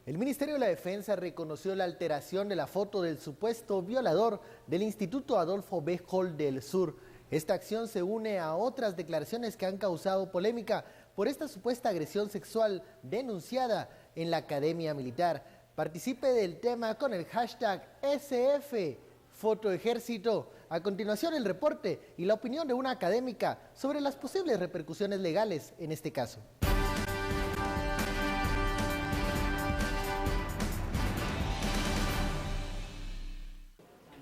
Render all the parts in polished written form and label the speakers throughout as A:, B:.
A: El Ministerio de la Defensa reconoció la alteración de la foto del supuesto violador del Instituto Adolfo B. Hall del Sur. Esta acción se une a otras declaraciones que han causado polémica por esta supuesta agresión sexual denunciada en la Academia Militar. Participe del tema con el hashtag #SFFotoEjército. A continuación el reporte y la opinión de una académica sobre las posibles repercusiones legales en este caso.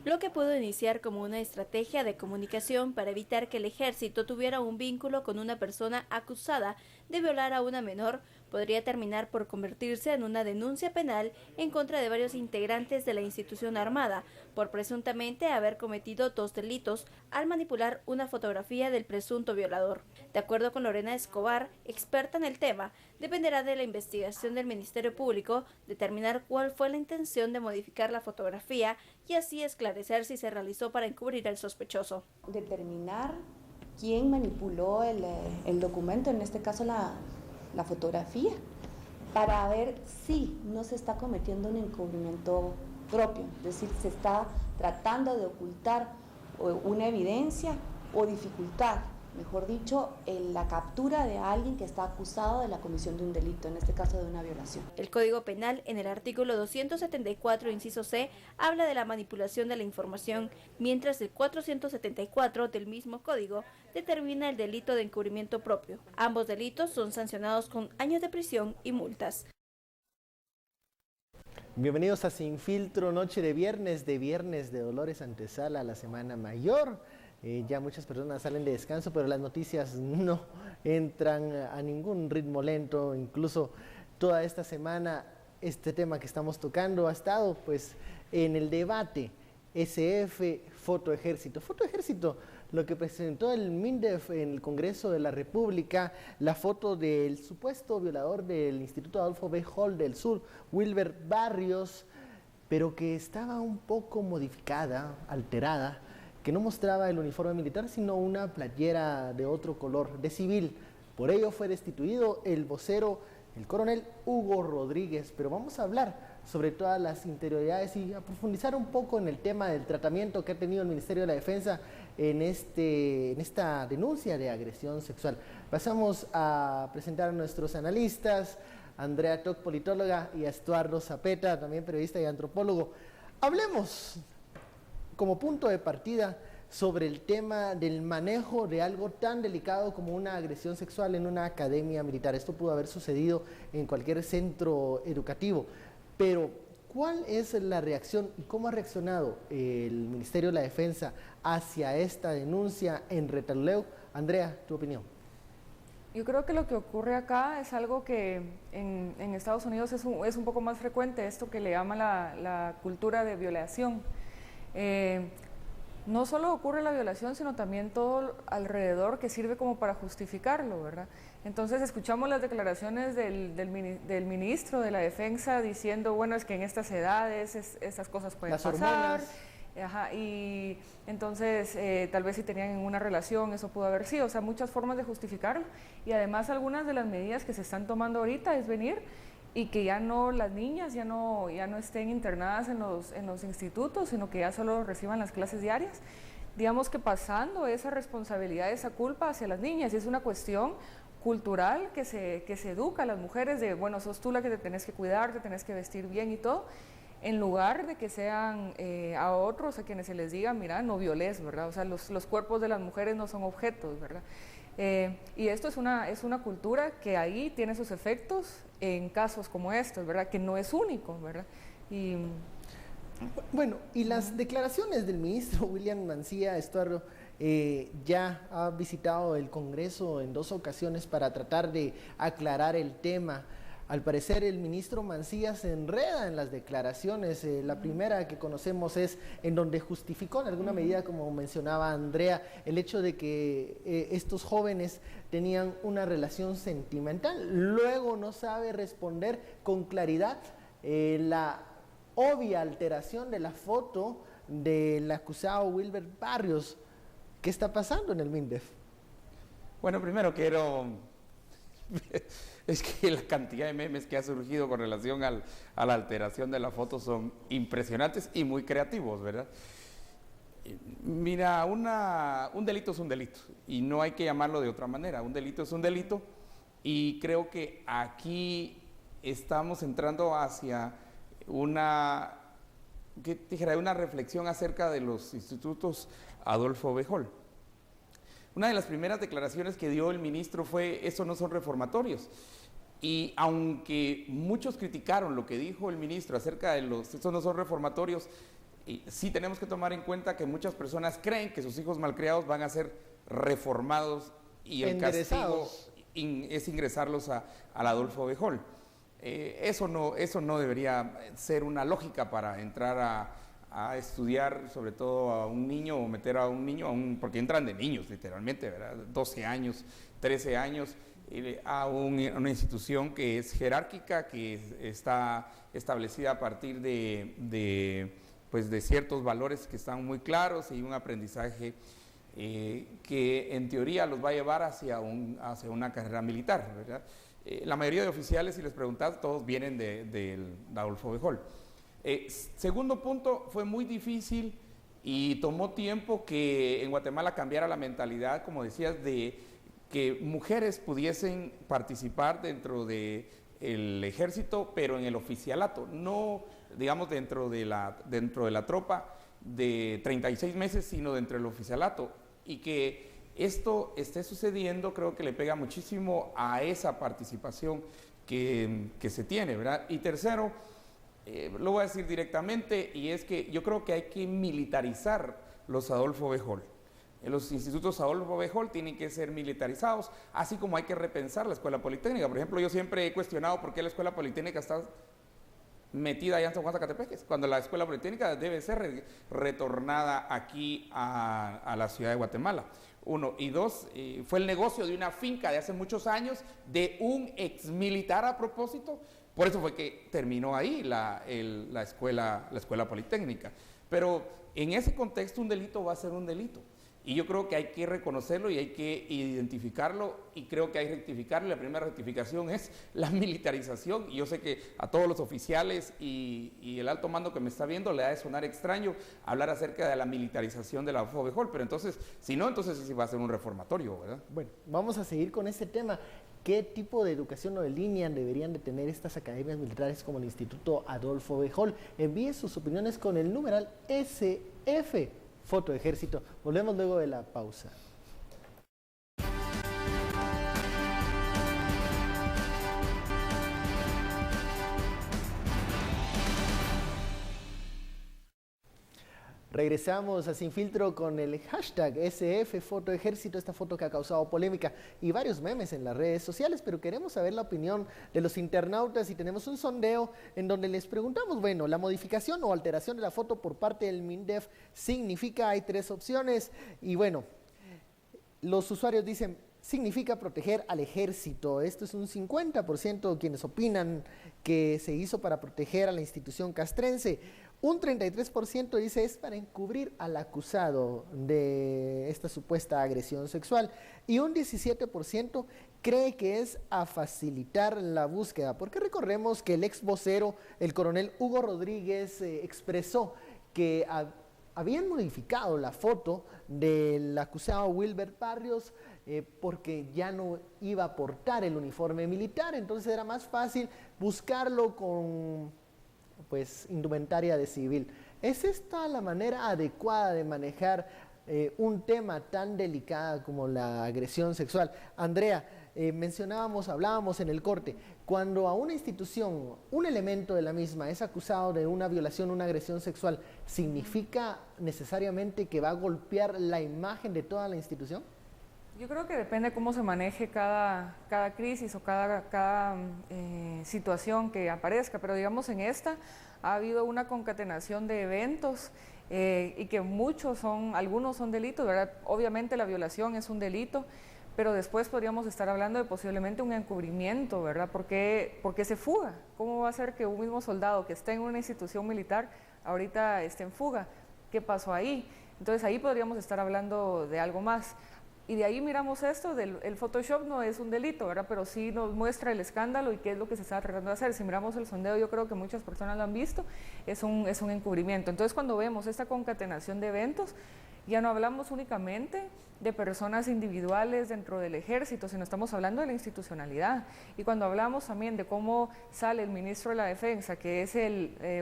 B: Lo que pudo iniciar como una estrategia de comunicación para evitar que el ejército tuviera un vínculo con una persona acusada de violar a una menor, podría terminar por convertirse en una denuncia penal en contra de varios integrantes de la institución armada por presuntamente haber cometido 2 delitos al manipular una fotografía del presunto violador. De acuerdo con Lorena Escobar, experta en el tema, dependerá de la investigación del Ministerio Público determinar cuál fue la intención de modificar la fotografía y así esclarecer si se realizó para encubrir al sospechoso.
C: Determinar quién manipuló el documento, en este caso la fotografía, para ver si no se está cometiendo un encubrimiento propio, es decir, se está tratando de ocultar una evidencia o dificultar, mejor dicho, la captura de alguien que está acusado de la comisión de un delito, en este caso de una violación.
B: El Código Penal, en el artículo 274, inciso C, habla de la manipulación de la información, mientras el 474 del mismo código determina el delito de encubrimiento propio. Ambos delitos son sancionados con años de prisión y multas.
A: Bienvenidos a Sin Filtro, noche de viernes de Dolores, antesala a la Semana Mayor. Ya muchas personas salen de descanso, pero las noticias no entran a ningún ritmo lento. Incluso toda esta semana este tema que estamos tocando ha estado pues en el debate SF-Fotoejército. Fotoejército, lo que presentó el MINDEF en el Congreso de la República, la foto del supuesto violador del Instituto Adolfo B. Hall del Sur, Wilber Barrios, pero que estaba un poco modificada, alterada, que no mostraba el uniforme militar, sino una playera de otro color, de civil. Por ello fue destituido el vocero, el coronel Hugo Rodríguez. Pero vamos a hablar sobre todas las interioridades y a profundizar un poco en el tema del tratamiento que ha tenido el Ministerio de la Defensa en esta denuncia de agresión sexual. Pasamos a presentar a nuestros analistas, Andrea Toc, politóloga, y a Estuardo Zapeta, también periodista y antropólogo. Hablemos como punto de partida sobre el tema del manejo de algo tan delicado como una agresión sexual en una academia militar. Esto pudo haber sucedido en cualquier centro educativo, pero ¿cuál es la reacción y cómo ha reaccionado el Ministerio de la Defensa hacia esta denuncia en Retaluleu? Andrea, tu opinión.
D: Yo creo que lo que ocurre acá es algo que en Estados Unidos es un poco más frecuente, esto que le llama la cultura de violación. No solo ocurre la violación, sino también todo alrededor que sirve como para justificarlo, ¿verdad? Entonces escuchamos las declaraciones del ministro de la Defensa diciendo, bueno, es que en estas edades esas cosas pueden pasar. Ajá, y entonces tal vez si tenían una relación eso pudo haber sido, o sea, muchas formas de justificarlo. Y además algunas de las medidas que se están tomando ahorita es venir y que ya no las niñas ya no estén internadas en los institutos, sino que ya solo reciban las clases diarias, digamos que pasando esa responsabilidad, esa culpa hacia las niñas. Y es una cuestión cultural que se educa a las mujeres de, bueno, sos tú la que te tenés que cuidar, te tenés que vestir bien y todo, en lugar de que sean a otros a quienes se les diga, mira, no violes, ¿verdad? O sea, los cuerpos de las mujeres no son objetos, ¿verdad? Y esto es una cultura que ahí tiene sus efectos en casos como estos, ¿verdad? Que no es único, ¿verdad?
A: Bueno, y las declaraciones del ministro William Mancía, Estuardo, ya ha visitado el Congreso en 2 ocasiones para tratar de aclarar el tema. Al parecer el ministro Mancía se enreda en las declaraciones. La primera que conocemos es en donde justificó en alguna medida, como mencionaba Andrea, el hecho de que estos jóvenes tenían una relación sentimental. Luego no sabe responder con claridad la obvia alteración de la foto del acusado Wilber Barrios. ¿Qué está pasando en el MINDEF?
E: Bueno, primero quiero Es que la cantidad de memes que ha surgido con relación a la alteración de la foto son impresionantes y muy creativos, ¿verdad? Mira, un delito es un delito y no hay que llamarlo de otra manera. Un delito es un delito y creo que aquí estamos entrando hacia una reflexión acerca de los institutos Adolfo Béjol. Una de las primeras declaraciones que dio el ministro fue: estos no son reformatorios. Y aunque muchos criticaron lo que dijo el ministro acerca de estos no son reformatorios, sí tenemos que tomar en cuenta que muchas personas creen que sus hijos malcriados van a ser reformados y el castigo es ingresarlos al Adolfo Béjol. Eso no debería ser una lógica para entrar a estudiar, sobre todo a un niño, o meter a un niño, porque entran de niños literalmente, ¿verdad? 12 años, 13 años, a una institución que es jerárquica, que está establecida a partir de ciertos valores que están muy claros y un aprendizaje que en teoría los va a llevar hacia una carrera militar, ¿verdad? La mayoría de oficiales, si les preguntas, todos vienen de Adolfo Béjol. Segundo punto, fue muy difícil y tomó tiempo que en Guatemala cambiara la mentalidad, como decías, de que mujeres pudiesen participar dentro del ejército, pero en el oficialato, no, digamos, dentro de la tropa de 36 meses, sino dentro del oficialato. Y que esto esté sucediendo, creo que le pega muchísimo a esa participación que se tiene, ¿verdad? Y tercero, lo voy a decir directamente, y es que yo creo que hay que militarizar los Adolfo Béjol. Los institutos Adolfo Béjol tienen que ser militarizados, así como hay que repensar la Escuela Politécnica. Por ejemplo, yo siempre he cuestionado por qué la Escuela Politécnica está metida allá en San Juan Zacatepeques, cuando la Escuela Politécnica debe ser retornada aquí a la ciudad de Guatemala. Uno, y dos, fue el negocio de una finca de hace muchos años de un exmilitar a propósito. Por eso fue que terminó ahí la escuela Politécnica. Pero en ese contexto un delito va a ser un delito. Y yo creo que hay que reconocerlo y hay que identificarlo, y creo que hay que rectificarlo. La primera rectificación es la militarización. Y yo sé que a todos los oficiales y el alto mando que me está viendo le ha de sonar extraño hablar acerca de la militarización de la Adolfo Béjol, pero entonces, si no, entonces sí va a ser un reformatorio, ¿verdad?
A: Bueno, vamos a seguir con este tema. ¿Qué tipo de educación o de línea deberían de tener estas academias militares como el Instituto Adolfo Béjol? Envíe sus opiniones con el numeral SF, Foto Ejército. Volvemos luego de la pausa. Regresamos a Sin Filtro con el hashtag SF Foto Ejército, esta foto que ha causado polémica y varios memes en las redes sociales, pero queremos saber la opinión de los internautas y tenemos un sondeo en donde les preguntamos, bueno, la modificación o alteración de la foto por parte del MINDEF significa, hay 3 opciones y bueno, los usuarios dicen, significa proteger al ejército. Esto es un 50% quienes opinan que se hizo para proteger a la institución castrense. Un 33% dice es para encubrir al acusado de esta supuesta agresión sexual y un 17% cree que es a facilitar la búsqueda, porque recordemos que el ex vocero, el coronel Hugo Rodríguez, expresó que habían modificado la foto del acusado Wilber Barrios porque ya no iba a portar el uniforme militar, entonces era más fácil buscarlo con indumentaria de civil. ¿Es esta la manera adecuada de manejar un tema tan delicado como la agresión sexual? Andrea, hablábamos en el corte, cuando a una institución, un elemento de la misma es acusado de una violación, una agresión sexual, ¿significa necesariamente que va a golpear la imagen de toda la institución?
D: Yo creo que depende cómo se maneje cada crisis o cada situación que aparezca, pero digamos en esta ha habido una concatenación de eventos y que algunos son delitos, ¿verdad? Obviamente la violación es un delito, pero después podríamos estar hablando de posiblemente un encubrimiento, ¿verdad? ¿Por qué se fuga? ¿Cómo va a ser que un mismo soldado que está en una institución militar ahorita esté en fuga? ¿Qué pasó ahí? Entonces ahí podríamos estar hablando de algo más. Y de ahí miramos esto, el Photoshop no es un delito, ¿verdad? Pero sí nos muestra el escándalo y qué es lo que se está tratando de hacer. Si miramos el sondeo, yo creo que muchas personas lo han visto, es un encubrimiento. Entonces, cuando vemos esta concatenación de eventos, ya no hablamos únicamente de personas individuales dentro del ejército, sino estamos hablando de la institucionalidad. Y cuando hablamos también de cómo sale el ministro de la Defensa, que es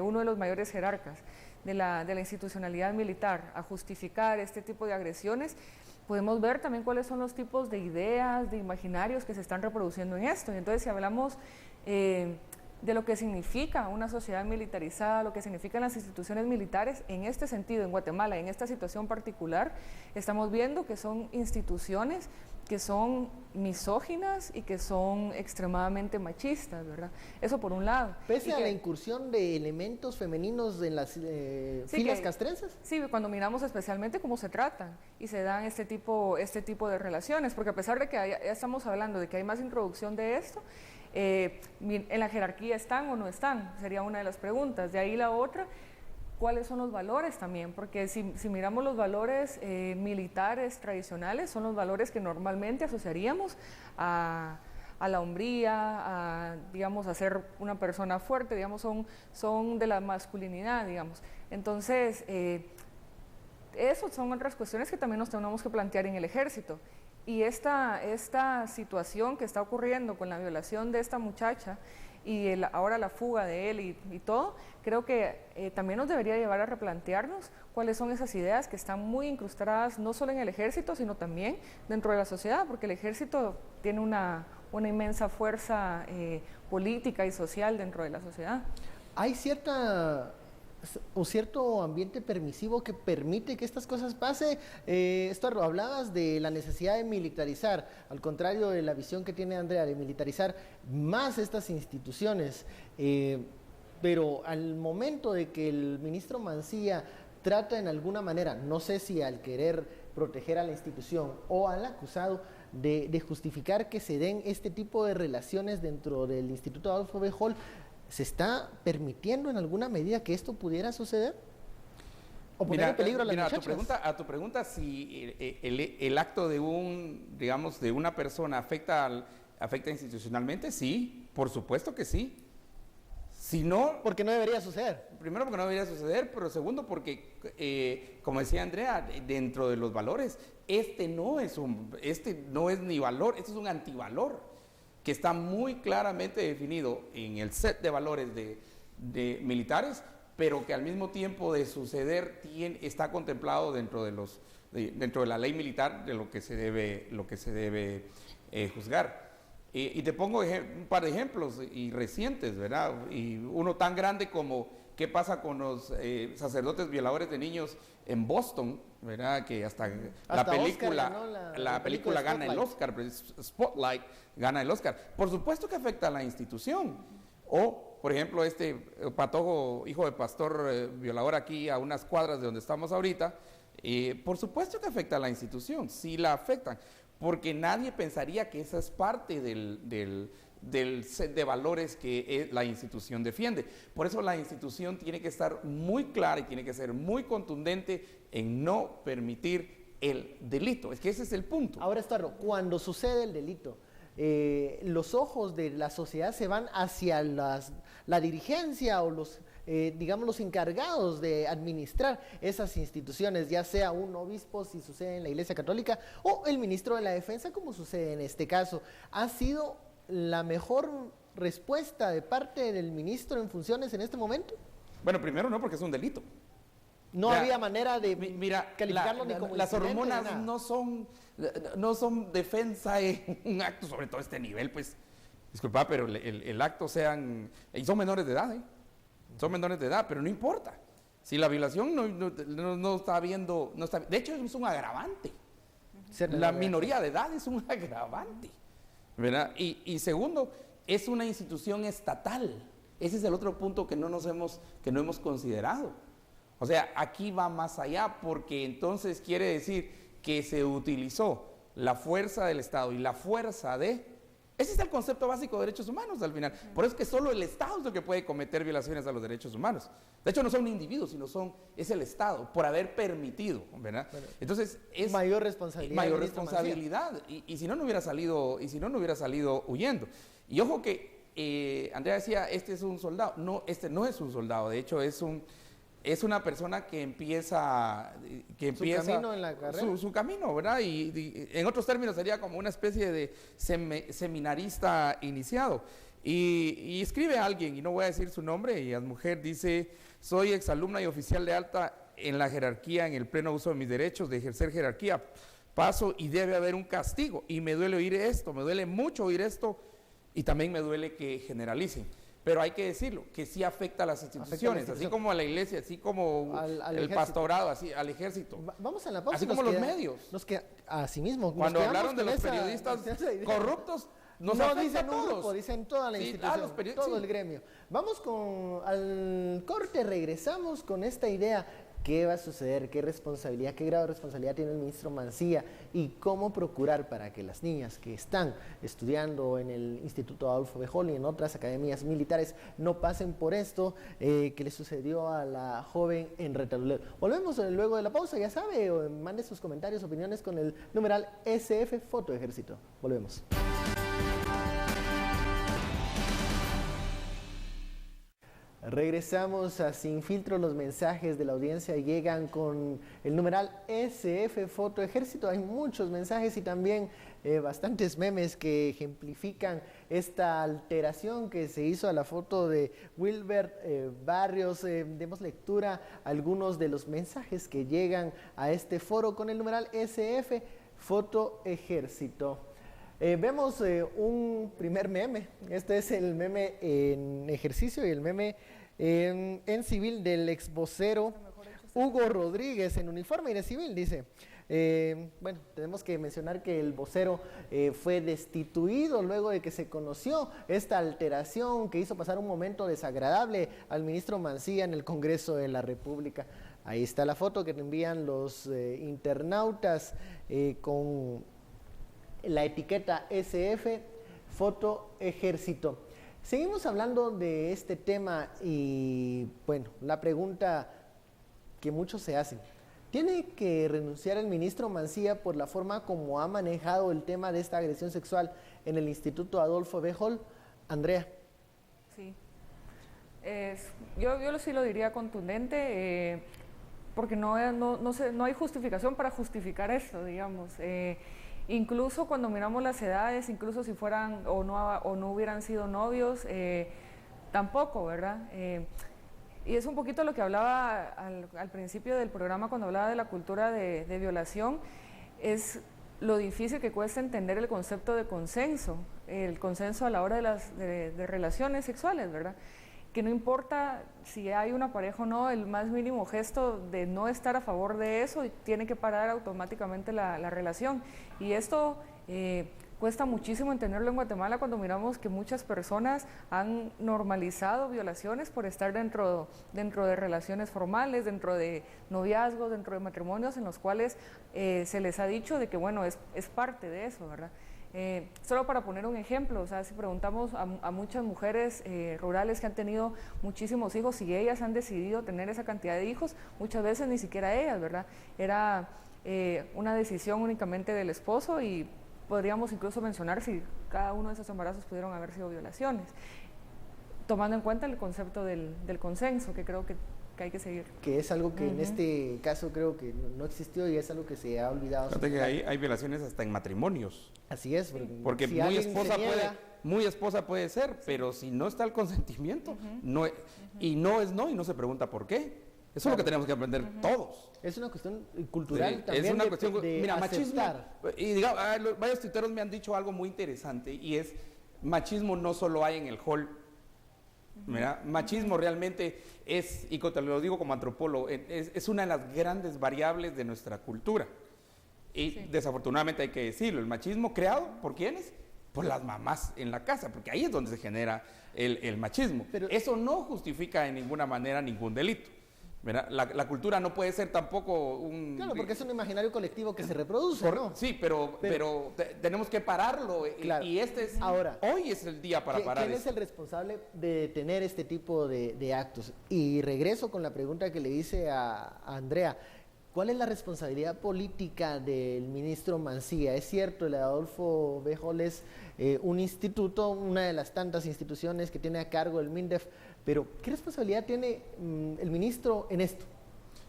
D: uno de los mayores jerarcas de la institucionalidad militar, a justificar este tipo de agresiones, podemos ver también cuáles son los tipos de ideas, de imaginarios que se están reproduciendo en esto. Y entonces, si hablamos de lo que significa una sociedad militarizada, lo que significan las instituciones militares, en este sentido, en Guatemala, en esta situación particular, estamos viendo que son instituciones que son misóginas y que son extremadamente machistas, ¿verdad? Eso por un lado.
A: Pese a la incursión de elementos femeninos en las filas castrenses.
D: Sí, cuando miramos especialmente cómo se tratan y se dan este tipo de relaciones, porque a pesar de que ya estamos hablando de que hay más introducción de esto, en la jerarquía están o no están, sería una de las preguntas. De ahí la otra, ¿cuáles son los valores también? Porque si miramos los valores militares tradicionales, son los valores que normalmente asociaríamos a la hombría, digamos, a ser una persona fuerte, digamos, son de la masculinidad, digamos. Entonces, eso son otras cuestiones que también nos tenemos que plantear en el ejército. Y esta situación que está ocurriendo con la violación de esta muchacha y ahora la fuga de él y todo, creo que también nos debería llevar a replantearnos cuáles son esas ideas que están muy incrustadas no solo en el ejército, sino también dentro de la sociedad, porque el ejército tiene una inmensa fuerza política y social dentro de la sociedad.
A: Hay un cierto ambiente permisivo que permite que estas cosas pasen. Esto hablabas de la necesidad de militarizar, al contrario de la visión que tiene Andrea de militarizar más estas instituciones, pero al momento de que el ministro Mancilla trata en alguna manera, no sé si al querer proteger a la institución o al acusado, de justificar que se den este tipo de relaciones dentro del Instituto Adolfo B. Hall, ¿se está permitiendo en alguna medida que esto pudiera suceder? ¿O poner en peligro a las muchachas?
E: A tu pregunta, si el acto de de una persona afecta institucionalmente, sí, por supuesto que sí. Si no...
A: Porque no debería suceder.
E: Primero, porque no debería suceder, pero segundo, porque, como decía Andrea, dentro de los valores, este no es ni valor, este es un antivalor, que está muy claramente definido en el set de valores de militares, pero que al mismo tiempo de suceder está contemplado dentro de la ley militar de lo que se debe juzgar. Y te pongo un par de ejemplos y recientes, ¿verdad? Y uno tan grande como qué pasa con los sacerdotes violadores de niños en Boston, ¿verdad? Que hasta la película gana el Oscar, Spotlight gana el Oscar. Por supuesto que afecta a la institución. O, por ejemplo, este patojo, hijo de pastor violador aquí a unas cuadras de donde estamos ahorita, por supuesto que afecta a la institución, sí la afectan, porque nadie pensaría que esa es parte del set de valores que la institución defiende. Por eso la institución tiene que estar muy clara y tiene que ser muy contundente en no permitir el delito. Es que ese es el punto.
A: Ahora, Estarro, cuando sucede el delito, los ojos de la sociedad se van hacia la dirigencia o los encargados de administrar esas instituciones, ya sea un obispo, si sucede en la Iglesia Católica, o el ministro de la Defensa, como sucede en este caso. ¿Ha sido la mejor respuesta de parte del ministro en funciones en este momento?
E: Bueno, primero no, porque es un delito.
A: No había manera de calificarlo ni como
E: las hormonas no son defensa en un acto, sobre todo este nivel, pues, disculpa, pero el acto y son menores de edad, son menores de edad, pero no importa. Si la violación no está viendo, de hecho es un agravante. La minoría de edad es un agravante, ¿verdad? Y segundo, es una institución estatal. Ese es el otro punto que no hemos considerado. O sea, aquí va más allá, porque entonces quiere decir que se utilizó la fuerza del Estado y la fuerza Ese es el concepto básico de derechos humanos al final. Por eso es que solo el Estado es el que puede cometer violaciones a los derechos humanos. De hecho, no son individuos, es el Estado, por haber permitido, ¿verdad?
A: Bueno,
E: entonces, es
A: mayor responsabilidad.
E: Mayor responsabilidad. Y si no, no hubiera salido huyendo. Y ojo que Andrea decía, este es un soldado. No, este no es un soldado. De hecho, es una persona que empieza
A: su camino en la carrera.
E: Su camino, ¿verdad? Y en otros términos sería como una especie de seminarista iniciado. Y escribe a alguien, y no voy a decir su nombre, y la mujer dice: soy exalumna y oficial de alta en la jerarquía, en el pleno uso de mis derechos de ejercer jerarquía. Paso y debe haber un castigo. Y me duele oír esto, me duele mucho oír esto, y también me duele que generalicen. Pero hay que decirlo, que sí afecta a las instituciones, así como a la iglesia, así como el pastorado, así al ejército.
A: Vamos a la pausa.
E: Así como los medios.
A: Así mismo.
E: Cuando hablaron de los periodistas corruptos, no
A: dicen un grupo, dicen toda la institución, todo el gremio. Vamos al corte, regresamos con esta idea. ¿Qué va a suceder? ¿Qué responsabilidad, qué grado de responsabilidad tiene el ministro Mancilla? ¿Y cómo procurar para que las niñas que están estudiando en el Instituto Adolfo Béjol y en otras academias militares no pasen por esto que le sucedió a la joven en Retaluleu? Volvemos luego de la pausa, ya sabe, mande sus comentarios, opiniones con el numeral SF Foto Ejército. Volvemos. Regresamos a Sin Filtro. Los mensajes de la audiencia llegan con el numeral SF Foto Ejército. Hay muchos mensajes y también bastantes memes que ejemplifican esta alteración que se hizo a la foto de Wilbert Barrios. Demos lectura a algunos de los mensajes que llegan a este foro con el numeral SF Foto Ejército. Vemos un primer meme. Este es el meme en ejercicio y el meme en civil del ex vocero Hugo Rodríguez en uniforme y de civil, dice. Bueno, tenemos que mencionar que el vocero fue destituido luego de que se conoció esta alteración que hizo pasar un momento desagradable al ministro Mancilla en el Congreso de la República. Ahí está la foto que te envían los internautas con la etiqueta SF Foto Ejército. Seguimos hablando de este tema y bueno, la pregunta que muchos se hacen: ¿tiene que renunciar el ministro Mancilla por la forma como ha manejado el tema de esta agresión sexual en el Instituto Adolfo Béjol? Andrea.
D: Sí, yo sí lo diría contundente, porque no hay justificación para justificar esto, digamos. Incluso cuando miramos las edades, incluso si fueran o no hubieran sido novios, tampoco, ¿verdad? Y es un poquito lo que hablaba al principio del programa cuando hablaba de la cultura de violación, es lo difícil que cuesta entender el concepto de consenso, el consenso a la hora de relaciones sexuales, ¿verdad? Que no importa si hay una pareja o no, el más mínimo gesto de no estar a favor de eso tiene que parar automáticamente la relación. Y esto cuesta muchísimo entenderlo en Guatemala cuando miramos que muchas personas han normalizado violaciones por estar dentro de relaciones formales, dentro de noviazgos, dentro de matrimonios en los cuales se les ha dicho de que bueno, es parte de eso, ¿verdad? Solo para poner un ejemplo, o sea, si preguntamos a muchas mujeres rurales que han tenido muchísimos hijos y ellas han decidido tener esa cantidad de hijos, muchas veces ni siquiera ellas, ¿verdad? Era una decisión únicamente del esposo y podríamos incluso mencionar si cada uno de esos embarazos pudieron haber sido violaciones, tomando en cuenta el concepto del consenso, que creo que hay que seguir.
A: Que es algo que en este caso creo que no existió y es algo que se ha olvidado.
E: Fíjate que hay violaciones hasta en matrimonios.
A: Así es.
E: Porque si muy esposa puede ser, pero si no está el consentimiento, y no se pregunta por qué. Eso es lo que tenemos que aprender todos.
A: Es una cuestión cultural también.
E: Es una cuestión de mira,
A: aceptar.
E: Machismo. Y digamos, varios tuiteros me han dicho algo muy interesante y es: machismo no solo hay en el hall. Mira, machismo realmente es, y te lo digo como antropólogo, es una de las grandes variables de nuestra cultura. Y desafortunadamente hay que decirlo, el machismo creado ¿por quiénes? Por las mamás en la casa, porque ahí es donde se genera el machismo. Pero eso no justifica de ninguna manera ningún delito. La cultura no puede ser tampoco un...
A: Claro, porque es un imaginario colectivo que se reproduce, ¿no?
E: Sí, pero tenemos que pararlo.
A: Claro.
E: Y hoy es el día para parar.
A: ¿Quién es el responsable de tener este tipo de actos? Y regreso con la pregunta que le hice a Andrea. ¿Cuál es la responsabilidad política del ministro Mancilla? Es cierto, el Adolfo Béjol es un instituto, una de las tantas instituciones que tiene a cargo el MINDEF, pero ¿qué responsabilidad tiene el ministro en esto?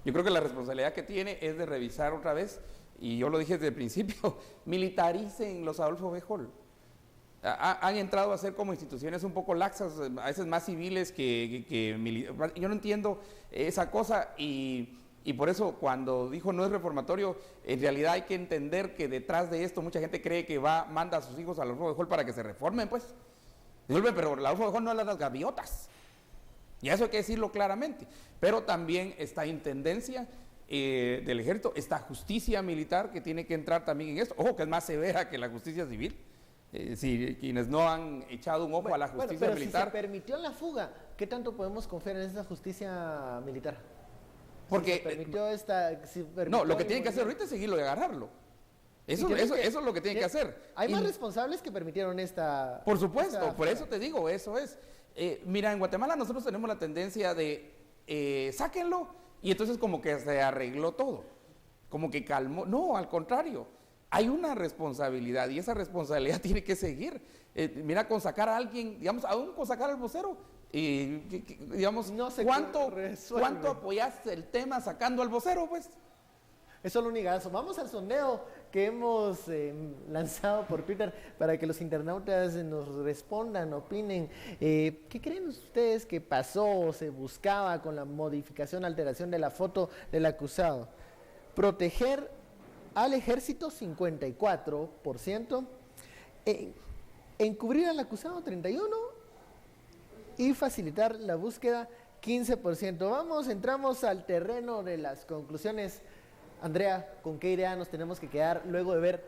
E: Yo creo que la responsabilidad que tiene es de revisar otra vez, y yo lo dije desde el principio, militaricen los Adolfo Béjol. Han entrado a ser como instituciones un poco laxas, a veces más civiles que militares. Yo no entiendo esa cosa y por eso cuando dijo no es reformatorio, en realidad hay que entender que detrás de esto mucha gente cree que manda a sus hijos al Adolfo Béjol para que se reformen, pues. Disculpen, pero el Adolfo Béjol no es las gaviotas. Y eso hay que decirlo claramente. Pero también está intendencia del ejército, está justicia militar que tiene que entrar también en esto. Ojo, que es más severa que la justicia civil. Si quienes no han echado un ojo a la justicia militar.
A: Si se permitió la fuga, ¿qué tanto podemos confiar en esa justicia militar?
E: Porque
A: No,
E: lo que tienen que hacer ahorita es seguirlo y agarrarlo. Eso es lo que tienen que hacer.
A: Hay más responsables que permitieron esta...
E: Por supuesto, por eso te digo, eso es. Mira, en Guatemala nosotros tenemos la tendencia de sáquenlo y entonces como que se arregló todo, como que calmó. No, al contrario, hay una responsabilidad y esa responsabilidad tiene que seguir. Mira, con sacar a alguien, digamos, aún con sacar al vocero, digamos,
A: no sé
E: ¿cuánto apoyaste el tema sacando al vocero, pues?
A: Es solo un higazo. Vamos al sondeo que hemos lanzado por Twitter para que los internautas nos respondan, opinen. ¿Qué creen ustedes que pasó o se buscaba con la modificación, alteración de la foto del acusado? Proteger al ejército, 54%. Encubrir al acusado, 31%. Y facilitar la búsqueda, 15%. Entramos al terreno de las conclusiones. Andrea, ¿con qué idea nos tenemos que quedar luego de ver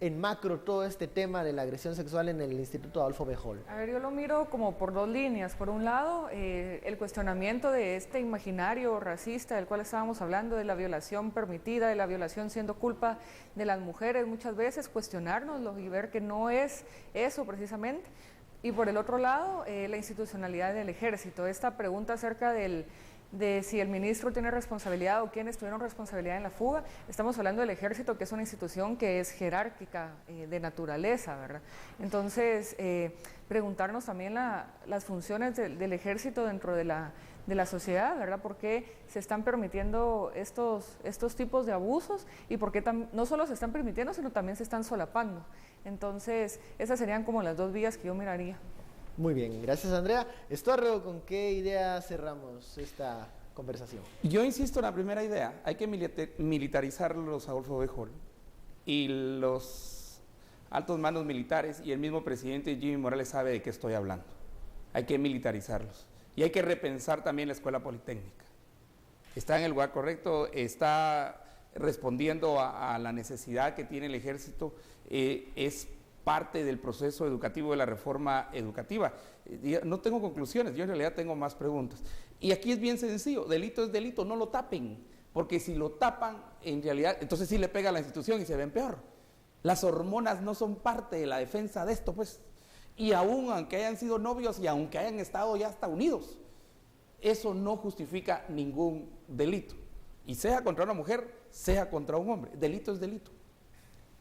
A: en macro todo este tema de la agresión sexual en el Instituto Adolfo Béjol?
D: A ver, yo lo miro como por dos líneas. Por un lado, el cuestionamiento de este imaginario racista del cual estábamos hablando, de la violación permitida, de la violación siendo culpa de las mujeres, muchas veces cuestionárnoslo y ver que no es eso precisamente. Y por el otro lado, la institucionalidad del ejército. Esta pregunta acerca de si el ministro tiene responsabilidad o quiénes tuvieron responsabilidad en la fuga. Estamos hablando del ejército, que es una institución que es jerárquica de naturaleza, ¿verdad? Entonces, preguntarnos también las funciones del ejército dentro de la sociedad, ¿verdad? ¿Por qué se están permitiendo estos tipos de abusos y por qué no solo se están permitiendo, sino también se están solapando? Entonces, esas serían como las dos vías que yo miraría.
A: Muy bien, gracias Andrea. Estuardo, ¿con qué idea cerramos esta conversación?
E: Yo insisto en la primera idea, hay que militarizar los Adolfo Béjol y los altos mandos militares, y el mismo presidente Jimmy Morales sabe de qué estoy hablando. Hay que militarizarlos y hay que repensar también la escuela politécnica. Está en el lugar correcto, está respondiendo a la necesidad que tiene el ejército, es parte del proceso educativo de la reforma educativa. No tengo conclusiones, yo en realidad tengo más preguntas. Y aquí es bien sencillo, delito es delito, no lo tapen, porque si lo tapan, en realidad, entonces sí le pega a la institución y se ven peor. Las hormonas no son parte de la defensa de esto, pues. Y aún aunque hayan sido novios y aunque hayan estado ya hasta unidos, eso no justifica ningún delito. Y sea contra una mujer, sea contra un hombre, delito es delito.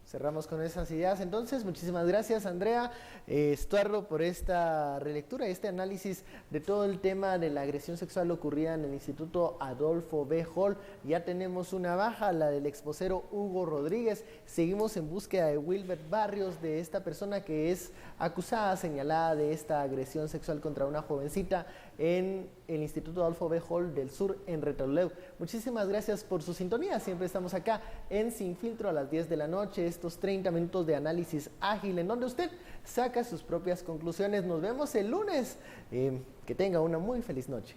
A: Cerramos con esas ideas. Entonces, muchísimas gracias Andrea, Estuardo, por esta relectura, este análisis de todo el tema de la agresión sexual ocurrida en el Instituto Adolfo Béjol. Ya tenemos una baja, la del exvocero Hugo Rodríguez. Seguimos en búsqueda de Wilbert Barrios, de esta persona que es acusada, señalada de esta agresión sexual contra una jovencita en el Instituto Adolfo Béjol del Sur, en Retaluleu. Muchísimas gracias por su sintonía. Siempre estamos acá en Sin Filtro a las 10 de la noche. Estos 30 minutos de análisis ágil en donde usted saca sus propias conclusiones. Nos vemos el lunes. Que tenga una muy feliz noche.